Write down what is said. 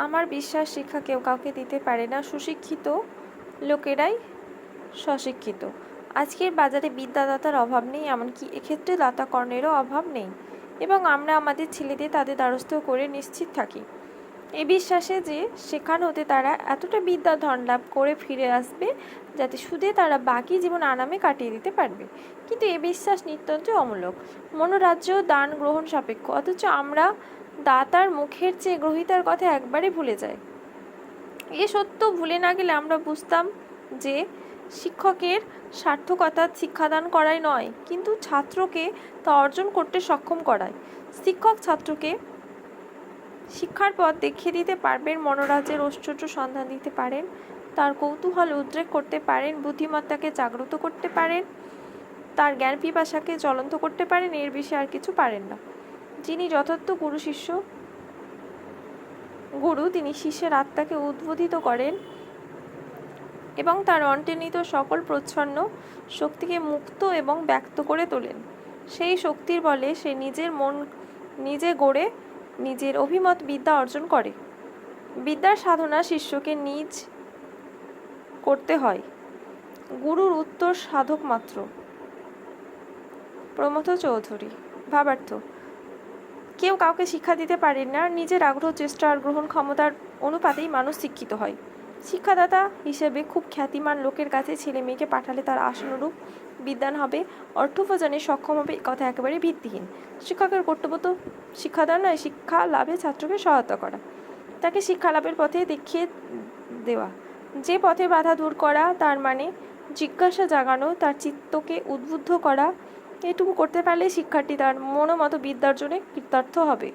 আমার বিশ্বাস শিক্ষা কেউ কাউকে দিতে পারে না, সুশিক্ষিত লোকেরাই স্বশিক্ষিত। আজকের বাজারে বিদ্যাদাতার অভাব নেই, এমনকি এক্ষেত্রে দাতাকর্ণেরও অভাব নেই, এবং আমরা আমাদের ছেলেদের তাদের দ্বারস্থ করে নিশ্চিত থাকি এই বিশ্বাসে যে সেখান হতে তারা এতটা বিদ্যা ধন লাভ করে ফিরে আসবে যাতে সুদে তারা বাকি জীবন আরামে কাটিয়ে দিতে পারবে। কিন্তু এই বিশ্বাস নিতান্তই অমূলক, মনোরাজ্য দান গ্রহণ সাপেক্ষ, অথচ আমরা দাতার মুখের চেয়ে গ্রহীতার কথা একবারে ভুলে যাই। এ সত্য ভুলে না গেলে আমরা বুঝতাম যে শিক্ষকের সার্থকতা শিক্ষাদান করাই নয়, কিন্তু ছাত্রকে তা অর্জন করতে সক্ষম করায়। শিক্ষক ছাত্রকে শিক্ষার পথ দেখিয়ে দিতে পারবেন, মনোরাজ্যের ঐশ্বর্য সন্ধান দিতে পারেন, তার কৌতূহল উদ্রেক করতে পারেন, বুদ্ধিমত্তাকে জাগ্রত করতে পারেন, তার জ্ঞান পিপাসাকে জ্বলন্ত করতে পারেন, এর বিষয়ে আর কিছু পারেন না। যিনি যথার্থ গুরু তিনি শিষ্যের আত্মাকে উদ্বোধিত করেন এবং তার অন্তর্নিহিত সকল প্রচ্ছন্ন শক্তিকে মুক্ত এবং ব্যক্ত করে তোলেন। সেই শক্তির বলে সে নিজের মন নিজে গড়ে নিজের অভিমত বিদ্যা অর্জন করে। বিদ্যার সাধনা শিষ্যকে নিজ করতে হয়, গুরুর উত্তর সাধক মাত্র। প্রমথ চৌধুরী। ভাবার্থ: কেউ কাউকে শিক্ষা দিতে পারেন না, নিজের আগ্রহ চেষ্টা আর গ্রহণ ক্ষমতার অনুপাতেই মানুষ শিক্ষিত হয়। শিক্ষাদাতা হিসেবে খুব খ্যাতিমান লোকের কাছে ছেলে মেয়েকে পাঠালে তার আশানুরূপ বিদ্বান হবে, অর্থোপার্জনে সক্ষম হবে, কথা একেবারে ভিত্তিহীন। শিক্ষকের কর্তব্য তো শিক্ষাদান নয়, শিক্ষা লাভে ছাত্রকে সহায়তা করা, তাকে শিক্ষা লাভের পথে দেখিয়ে দেওয়া, যে পথে বাধা দূর করা, তার মানে জিজ্ঞাসা জাগানো, তার চিত্তকে উদ্বুদ্ধ করা। এটুকু করতে পারলে শিক্ষার্থী তার মনোমত বিদ্যার্জনে কৃতার্থ হবে।